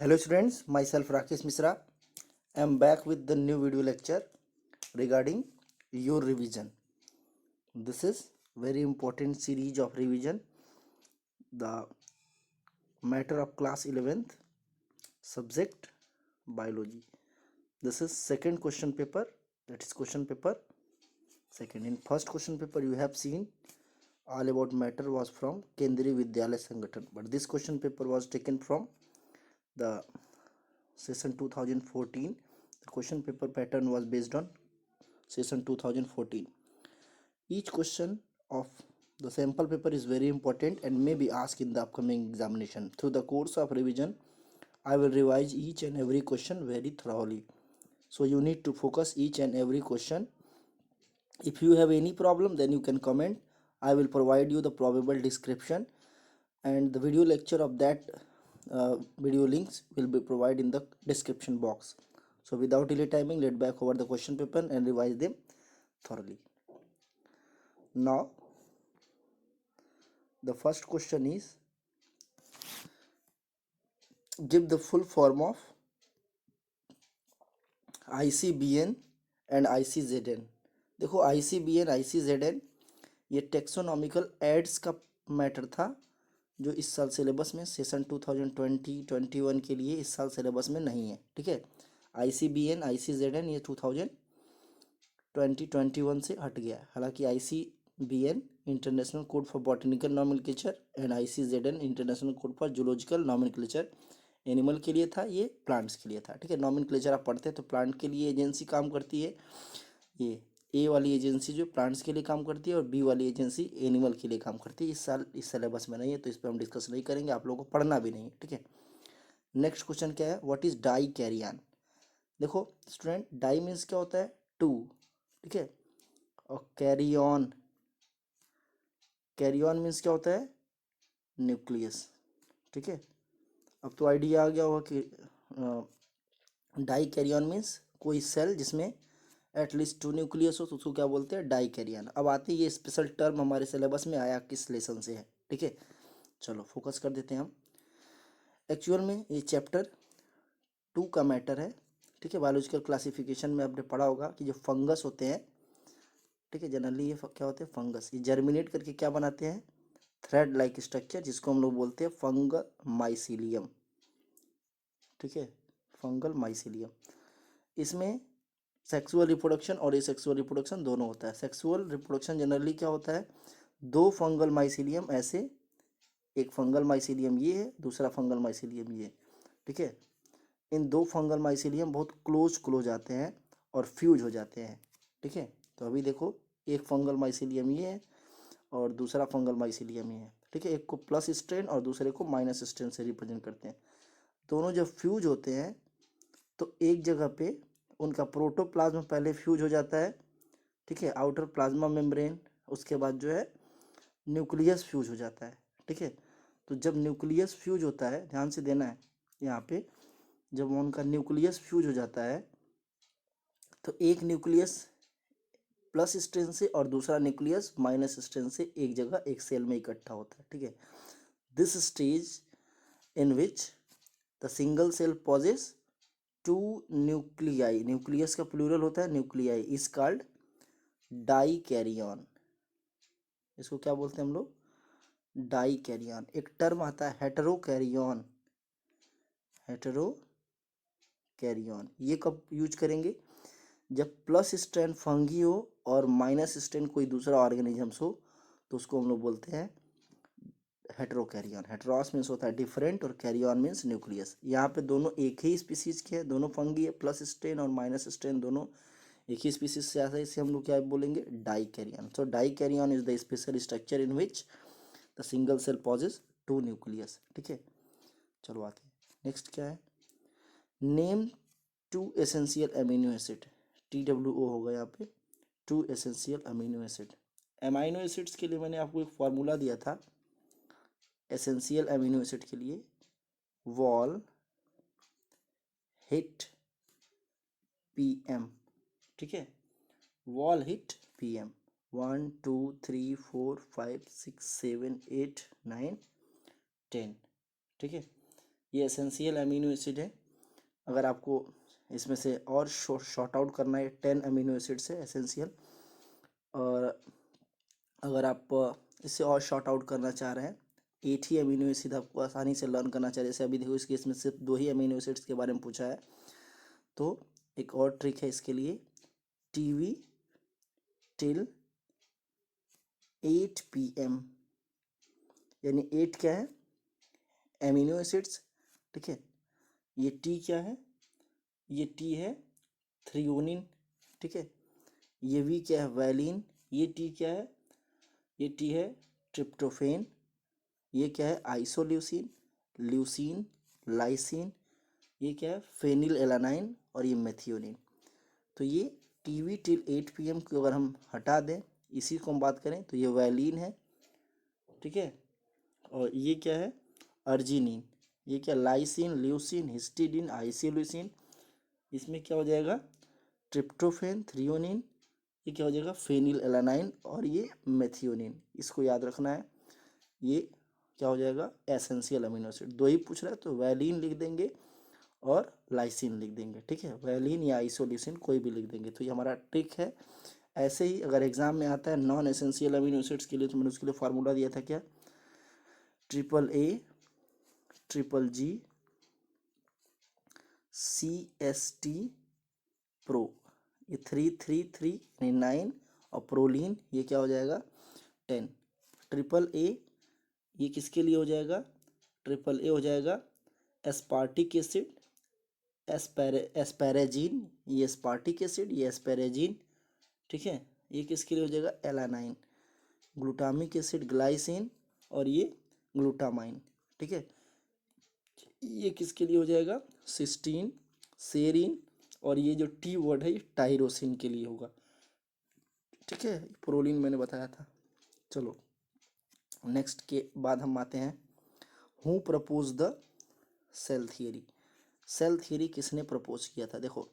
Hello students, myself Rakesh Misra. I am back with the new video lecture regarding your revision. This is very important series of revision. The matter of class 11th subject biology. This is second question paper. That is question paper second. In first question paper you have seen all about matter was from Kendriya Vidyalaya Sangathan, but this question paper was taken from the session 2014. The question paper pattern was based on session 2014. Each question of the sample paper is very important and may be asked in the upcoming examination. Through the course of revision, I will revise each and every question very thoroughly. So you need to focus each and every question. If you have any problem, then you can comment. I will provide you the probable description, and the video lecture of that video links will be provided in the description box. So without delay timing, let back over the question paper and revise them thoroughly. Now the first question is, give the full form of ICBN and ICZN. देखो ICBN ICZN ये taxonomical aids का matter था जो इस साल syllabus में session 2020-21 के लिए इस साल सिलेबस में नहीं है. ठीक है, ICBN ICZN ये 2020-21 से हट गया है. हालांकि ICBN international code for botanical nomenclature and ICZN international code for zoological nomenclature animal के लिए था, ये प्लांट्स के लिए था. ठीक है, नॉमेनक्लेचर आप पढ़ते हैं तो प्लांट के लिए एजेंसी काम करती है, ये ए वाली एजेंसी जो प्लांट्स के लिए काम करती है और बी वाली एजेंसी एनिमल के लिए काम करती है. इस साल इस सिलेबस में नहीं है तो इस पर हम डिस्कस नहीं करेंगे, आप लोगों को पढ़ना भी नहीं है. ठीक है, नेक्स्ट क्वेश्चन क्या है, व्हाट इज डाई कैरियन. देखो स्टूडेंट, डाई मीन्स क्या होता है, टू. ठीक है, और कैरियन, कैरियन मीन्स क्या होता है, न्यूक्लियस. ठीक है, अब तो आइडिया आ गया होगा कि डाई कैरियन मीन्स कोई सेल जिसमें एटलीस्ट 2 न्यूक्लियस हो तो उसको क्या बोलते हैं, डाई कैरियन. अब आते हैं, ये स्पेशल टर्म हमारे सिलेबस में आया किस लेसन से है. ठीक है, चलो फोकस कर देते हैं हम. एक्चुअल में ये चैप्टर 2 का मैटर है. ठीक है, बायोलॉजिकल क्लासिफिकेशन में आपने पढ़ा होगा कि जो फंगस होते हैं, ठीक है, जनरली ये क्या होते हैं, फंगस, ये जर्मिनेट करके क्या बनाते हैं, थ्रेड लाइक स्ट्रक्चर, जिसको हम लोग बोलते हैं फंगल माइसीलियम. ठीक है, फंगल माइसीलियम. इसमें सेक्सुअल रिप्रोडक्शन और एसेक्सुअल रिप्रोडक्शन दोनों होता है. सेक्सुअल रिप्रोडक्शन जनरली क्या होता है, दो फंगल माइसीलियम ऐसे, एक फंगल माइसीलियम ये है, दूसरा फंगल माइसीलियम ये. ठीक है, इन दो फंगल माइसीलियम बहुत क्लोज आते हैं और फ्यूज हो जाते हैं. ठीक है, तो अभी देखो, एक फंगल माइसीलियम ये है और दूसरा फंगल माइसीलियम ये है. ठीक है, एक को प्लस स्ट्रेन और दूसरे को माइनस स्ट्रेन से रिप्रेजेंट करते हैं. दोनों जब फ्यूज होते हैं तो एक जगह पे उनका प्रोटोप्लाज्म पहले फ्यूज हो जाता है. ठीक है, आउटर प्लाज्मा मेम्ब्रेन, उसके बाद जो है न्यूक्लियस फ्यूज हो जाता है. ठीक है, तो जब न्यूक्लियस फ्यूज होता है, ध्यान से देना है यहाँ पे, जब उनका न्यूक्लियस फ्यूज हो जाता है तो एक न्यूक्लियस प्लस स्ट्रेन से और दूसरा न्यूक्लियस माइनस स्ट्रेन से एक जगह एक सेल में इकट्ठा होता है. ठीक है, this stage in which the single cell possesses two nuclei, nucleus का प्लूरल होता है न्यूक्लियाई, इज कॉल्ड डाई कैरियन. इसको क्या बोलते हैं हम लोग, डाई कैरियन. एक टर्म आता है हेटेरो कैरियन, हेटेरो कैरियन, ये कब यूज करेंगे, जब प्लस स्ट्रेन फंगी हो और माइनस स्ट्रेन कोई दूसरा ऑर्गेनिजम्स हो, तो उसको हम लोग बोलते हैं हेटेरोकैरियन. हेटेरोस मीन्स होता है डिफरेंट और कैरियन मीन्स न्यूक्लियस. यहाँ पे दोनों एक ही स्पीसीज के हैं, दोनों फंगी है, प्लस स्ट्रेन और माइनस स्ट्रेन दोनों एक ही स्पीसीज से आता है, इसे हम लोग क्या बोलेंगे, dikaryon. So dikaryon is the special structure in which the single cell possesses two nucleus. ठीक है, चलो आते हैं. नेक्स्ट क्या है, name 2 essential amino acid. TWO होगा यहाँ पे, 2 essential amino acid. Amino acids के लिए मैंने आपको एक फार्मूला दिया था एसेंशियल अमीनो एसिड के लिए, वॉल हिट PM. ठीक है, वॉल हिट PM, 1 2 3 4 5 6 7 8 9 10. ठीक है, ये एसेंशियल अमीनो एसिड है। अगर आपको इसमें से और शॉर्ट आउट करना है, 10 अमीनो एसिड्स है एसेंशियल। और अगर आप इससे और शॉर्ट आउट करना चाह रहे हैं, 8 ही अमीनो एसिड आपको आसानी से लर्न करना चाहिए, जैसे अभी देखो इस केस में सिर्फ 2 ही अमीनो एसिड्स के बारे में पूछा है। तो एक और ट्रिक है इसके लिए, टीवी टिल 8 PM, यानी 8 क्या है, एमिनो एसिड्स, ठीक है। ये टी क्या है, ये टी है थ्रियोनिन, ठीक है। ये वी क्या है, वैलिन। ये टी क्या है, ये टी है ट्रिप्टोफेन। ये क्या है, आइसोल्यूसिन, ल्यूसिन, लाइसिन। ये क्या है, फेनिल एलानाइन, और ये मेथियोनिन। तो ये टीवी टिल 8 PM को अगर हम हटा दें, इसी को हम बात करें तो ये वैलिन है, ठीक है। और ये क्या है, अर्जिनिन। ये क्या, लाइसिन, ल्यूसिन, हिस्टिडिन, आइसोल्यूसिन। इसमें क्या हो जाएगा, ट्रिप्टोफेन, थ्रियोनिन। ये क्या हो जाएगा, फेनिल एलानाइन, और ये मेथियोनिन। इसको याद रखना है। ये क्या हो जाएगा, एसेंशियल अमीनो एसिड। 2 ही पूछ रहा है तो वैलिन लिख देंगे और लाइसिन लिख देंगे, ठीक है। वैलिन या आइसोल्यूसिन कोई भी लिख देंगे। तो ये हमारा ट्रिक है। ऐसे ही अगर एग्जाम में आता है नॉन एसेंशियल अमीनो एसिड्स के लिए, तो मैंने उसके लिए फार्मूला दिया था क्या, AAA GGG CST प्रो। ये 3 यानी 9, और प्रोलीन ये क्या हो जाएगा, 10। AAA ये किसके लिए हो जाएगा, AAA हो जाएगा एस्पार्टिक एसिड, एस्पैरेजीन। ये एस्पार्टिक एसिड, ये एस्पैरेजीन, ठीक है। ये किसके लिए हो जाएगा, एलानाइन। ग्लूटामिक एसिड ग्लाइसिन, और ये ग्लूटामाइन, ठीक है। ये किसके लिए हो जाएगा, सिस्टीन, सेरिन, और ये जो टी वर्ड है ये टाइरोसिन के लिए होगा, ठीक है। प्रोलीन मैंने बताया था। चलो नेक्स्ट के बाद हम आते हैं, who propose the cell theory. Cell theory किसने प्रपोज किया था, देखो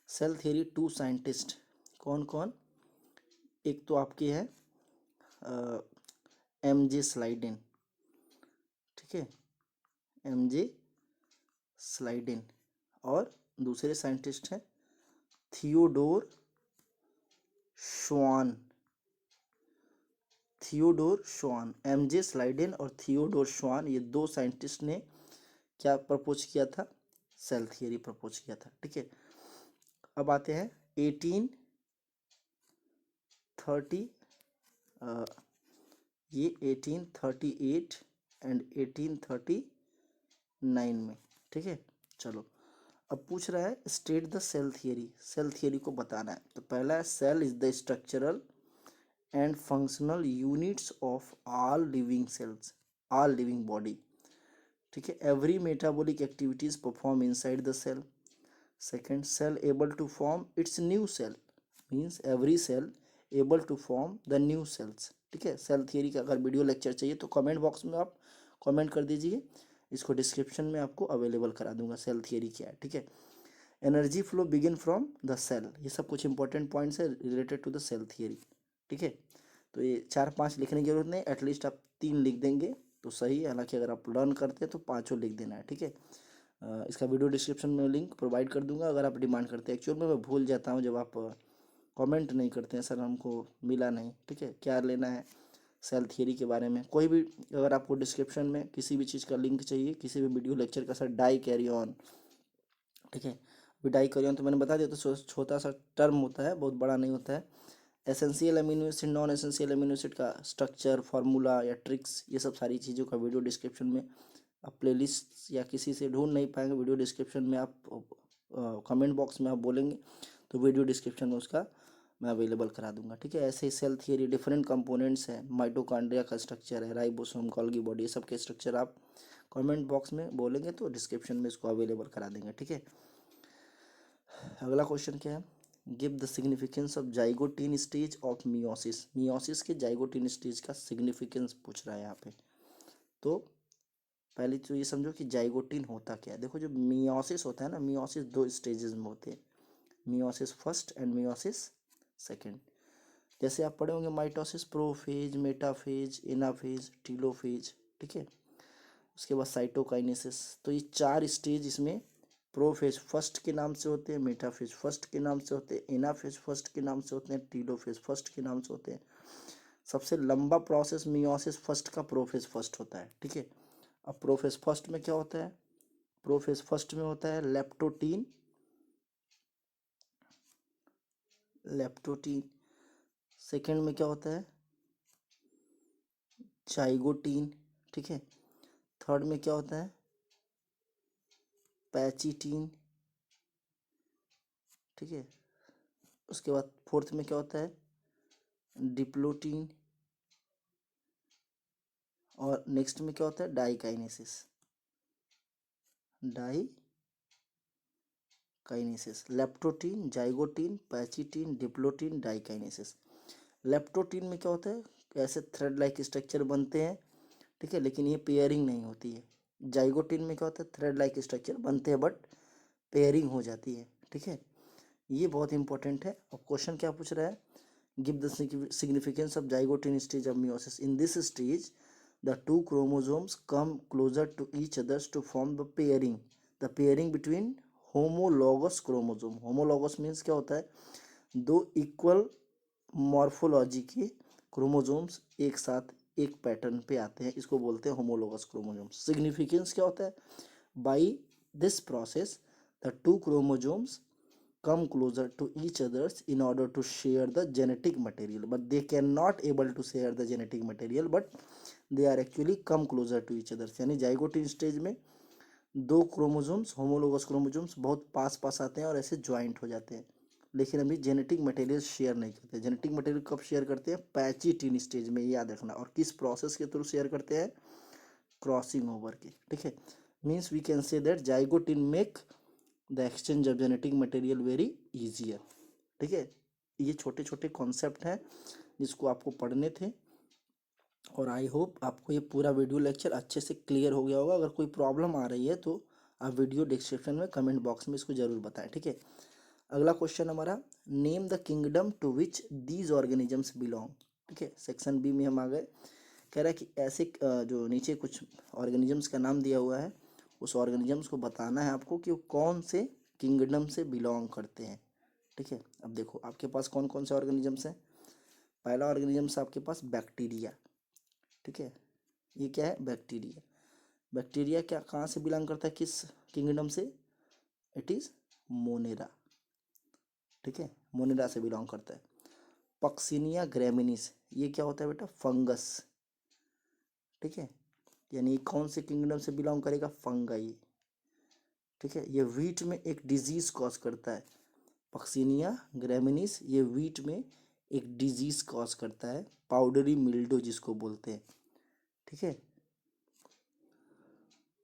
सेल थियरी 2 साइंटिस्ट, कौन कौन, एक तो आपके हैं MJ स्लाइडेन, ठीक है, MJ स्लाइडेन। और दूसरे साइंटिस्ट हैं थियोडोर श्वान। MJ स्लाइडेन और थियोडोर श्वान, ये 2 साइंटिस्ट ने क्या प्रपोज किया था, सेल थियरी प्रपोज किया था, ठीक है। अब आते हैं 1830, ये 1838 एंड 1839 में, ठीक है। चलो अब पूछ रहा है state the cell theory, cell theory को बताना है। तो पहला है, cell is the structural and functional units of all living cells, all living body, ठीक है। Every metabolic activities perform inside the cell. Second, cell able to form its new cell, means every cell able to form the new cells, ठीक है। Cell theory का अगर video lecture चाहिए तो comment box में आप कमेंट कर दीजिए, इसको डिस्क्रिप्शन में आपको अवेलेबल करा दूंगा सेल थियरी क्या है, ठीक है। Energy flow begin from the cell, ये सब कुछ इंपॉर्टेंट पॉइंट्स है related to the cell theory, ठीक है। तो ये 4-5 लिखने की जरूरत नहीं, एटलीस्ट आप 3 लिख देंगे तो सही है। हालांकि अगर आप लर्न करते हैं तो 5 लिख देना है, ठीक है। इसका वीडियो डिस्क्रिप्शन में लिंक प्रोवाइड कर दूंगा अगर आप डिमांड करते हैं। एक्चुअल में मैं भूल जाता हूँ जब आप कमेंट नहीं करते हैं, सर हमको मिला नहीं, ठीक है, क्या लेना है सेल थियरी के बारे में। कोई भी अगर आपको डिस्क्रिप्शन में किसी भी चीज़ का लिंक चाहिए, किसी भी वीडियो लेक्चर का, सर डाई कैरी ऑन, ठीक है। डाई कैरी ऑन तो मैंने बता दिया, तो छोटा सा टर्म होता है, बहुत बड़ा नहीं होता है। Essential amino acid, non essential amino acid का स्ट्रक्चर, फार्मूला या ट्रिक्स, ये सब सारी चीज़ों का वीडियो डिस्क्रिप्शन में आप प्लेलिस्ट या किसी से ढूंढ नहीं पाएंगे, वीडियो डिस्क्रिप्शन में आप कमेंट बॉक्स में आप बोलेंगे तो वीडियो डिस्क्रिप्शन में उसका मैं अवेलेबल करा दूंगा, ठीक है। ऐसे ही सेल थियरी डिफरेंट कंपोनेंट्स हैं, माइटोकॉन्ड्रिया का स्ट्रक्चर है, राइबोसोम, गोल्गी बॉडी, ये सब के स्ट्रक्चर आप कमेंट बॉक्स में बोलेंगे तो डिस्क्रिप्शन में इसको अवेलेबल करा देंगे, ठीक है। अगला क्वेश्चन क्या है, give the significance of zygotene stage of meiosis. Meiosis के जाइगोटीन स्टेज का सिग्निफिकेंस पूछ रहा है यहाँ पे। तो पहले तो ये समझो कि जाइगोटीन होता क्या है। देखो जो मियोसिस होता है ना, मियोसिस 2 स्टेजेस में होते हैं, meiosis first and meiosis second. जैसे आप पढ़े होंगे mitosis prophase, metaphase, anaphase, telophase, ठीक है। उसके बाद साइटोकाइनेसिस। तो ये 4 स्टेज इसमें प्रोफेज फर्स्ट के नाम से होते हैं, मेटाफेज फर्स्ट के नाम से होते हैं, एनाफेज फर्स्ट के नाम से होते हैं, टीलोफेज फर्स्ट के नाम से होते हैं। सबसे लंबा प्रोसेस मियोसिस फर्स्ट का प्रोफेज फर्स्ट होता है, ठीक है। अब प्रोफेज फर्स्ट में क्या होता है? प्रोफेज फर्स्ट में होता है लेप्टोटीन, लेप्टोटीन। सेकेंड में क्या होता है? जाइगोटीन, ठीक है। थर्ड में क्या होता है? पैचिटीन, ठीक है। उसके बाद फोर्थ में क्या होता है? डिप्लोटीन। और नेक्स्ट में क्या होता है? Diakinesis, diakinesis. Leptotene, zygotene, pachytene, diplotene, diakinesis. Leptotene में क्या होता है? ऐसे थ्रेड लाइक स्ट्रक्चर बनते हैं, ठीक है, लेकिन ये पेयरिंग नहीं होती है। जाइगोटीन में क्या होता है? थ्रेड लाइक स्ट्रक्चर बनते हैं बट पेयरिंग हो जाती है, ठीक है। ये बहुत इंपॉर्टेंट है। और क्वेश्चन क्या पूछ रहा है? Give the significance of zygotene stage of meiosis. In this stage the two chromosomes come closer to each others to form the pairing between homologous chromosome. Homologous means क्या होता है? दो इक्वल मॉर्फोलॉजी के chromosomes एक साथ एक pattern पे आते हैं, इसको बोलते हैं होमोलॉगस क्रोमोसोम्स। सिग्निफिकेंस क्या होता है? By this process the two chromosomes come closer to each others in order to share the genetic material, but they cannot able to share the genetic material, but they are actually come closer to each others। यानी zygotene stage में दो chromosomes, homologous chromosomes बहुत पास पास आते हैं और ऐसे joint हो जाते हैं, लेकिन अभी जेनेटिक मटेरियल शेयर नहीं करते। जेनेटिक मटेरियल कब शेयर करते हैं? पैचिटीन स्टेज में, याद रखना। और किस प्रोसेस के थ्रू शेयर करते हैं? क्रॉसिंग ओवर के, ठीक है। Means we can say that zygotene make the exchange of genetic material very easier, ठीक है। ये छोटे छोटे कॉन्सेप्ट हैं जिसको आपको पढ़ने थे, और आई होप आपको ये पूरा वीडियो लेक्चर अच्छे से क्लियर हो गया होगा। अगर कोई प्रॉब्लम आ रही है तो आप वीडियो डिस्क्रिप्शन में कमेंट बॉक्स में इसको ज़रूर बताएं, ठीक है। अगला क्वेश्चन हमारा, name the kingdom to which these organisms belong, ठीक है। सेक्शन बी में हम आ गए। कह रहा है कि ऐसे जो नीचे कुछ ऑर्गेनिजम्स का नाम दिया हुआ है, उस ऑर्गेनिजम्स को बताना है आपको कि वो कौन से किंगडम से बिलोंग करते हैं, ठीक है। अब देखो आपके पास कौन कौन से ऑर्गेनिजम्स हैं। पहला ऑर्गेनिजम्स आपके पास बैक्टीरिया, ठीक है। ये क्या है? बैक्टीरिया। बैक्टीरिया क्या कहाँ से बिलोंग करता है? किस किंगडम से? इट इज़ मोनेरा, ठीक है। मोनेरा से बिलोंग करता है। पक्सिनिया ग्रेमिनिस, ये क्या होता है बेटा? फंगस, ठीक है। यानी कौन से किंगडम से बिलोंग करेगा? फंगाई, ठीक है। ये वीट में एक डिजीज कॉज करता है। पक्सिनिया ग्रेमिनिस ये वीट में एक डिजीज कॉज करता है, पाउडरी मिल्डो जिसको बोलते हैं, ठीक है।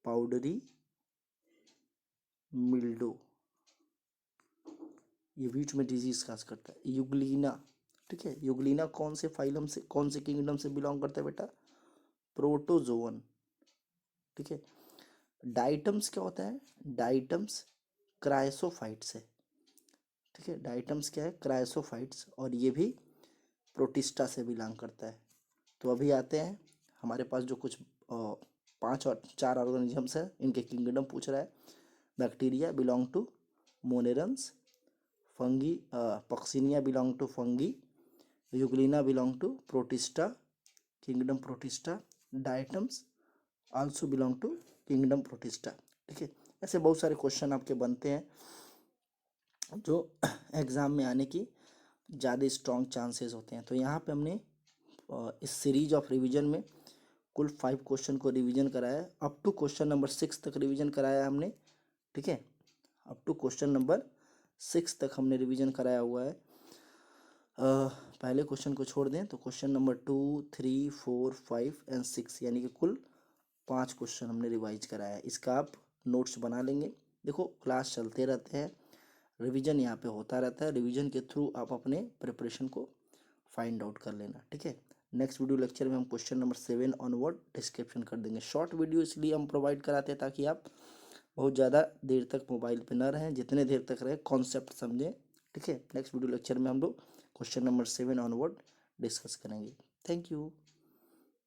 पाउडरी मिल्डो ये वीट में डिजीज कॉज करता है। युगलीना, ठीक है। युगलीना कौन से फाइलम से, कौन से किंगडम से बिलोंग करता है बेटा? प्रोटोजोवन, ठीक है। डाइटम्स क्या होता है? डाइटम्स क्राइसोफाइट्स है, ठीक है। डाइटम्स क्या है? क्राइसोफाइट्स, और ये भी प्रोटिस्टा से बिलोंग करता है। तो अभी आते हैं हमारे पास जो कुछ 5 और 4 ऑर्गेनिजम्स हैं, इनके किंगडम पूछ रहा है। Bacteria belong to monerans, fungi puccinia belong to fungi, euglena belong to protista, kingdom protista, diatoms also belong to kingdom protista, ठीक है। ऐसे बहुत सारे क्वेश्चन आपके बनते हैं जो एग्ज़ाम में आने की ज़्यादा स्ट्रॉन्ग चांसेस होते हैं। तो यहाँ पे हमने इस सीरीज ऑफ रिवीजन में कुल 5 क्वेश्चन को रिवीजन कराया है। अप टू क्वेश्चन नंबर 6 तक रिवीजन कराया है हमने, ठीक है। अप टू क्वेश्चन नंबर 6 तक हमने रिवीजन कराया हुआ है। पहले क्वेश्चन को छोड़ दें तो क्वेश्चन नंबर 2, 3, 4, 5 एंड 6 यानी कि कुल 5 क्वेश्चन हमने रिवाइज कराया है। इसका आप नोट्स बना लेंगे। देखो क्लास चलते रहते हैं, रिवीजन यहाँ पे होता रहता है, रिवीजन के थ्रू आप अपने प्रिपरेशन को फाइंड आउट कर लेना, ठीक है। नेक्स्ट वीडियो लेक्चर में हम क्वेश्चन नंबर 7 ऑनवर्ड डिस्क्रिप्शन कर देंगे। शॉर्ट वीडियो इसलिए हम प्रोवाइड कराते हैं ताकि आप बहुत ज़्यादा देर तक मोबाइल पे ना रहें, जितने देर तक रहे कॉन्सेप्ट समझें, ठीक है। नेक्स्ट वीडियो लेक्चर में हम लोग क्वेश्चन नंबर 7 ऑनवर्ड डिस्कस करेंगे। Thank you.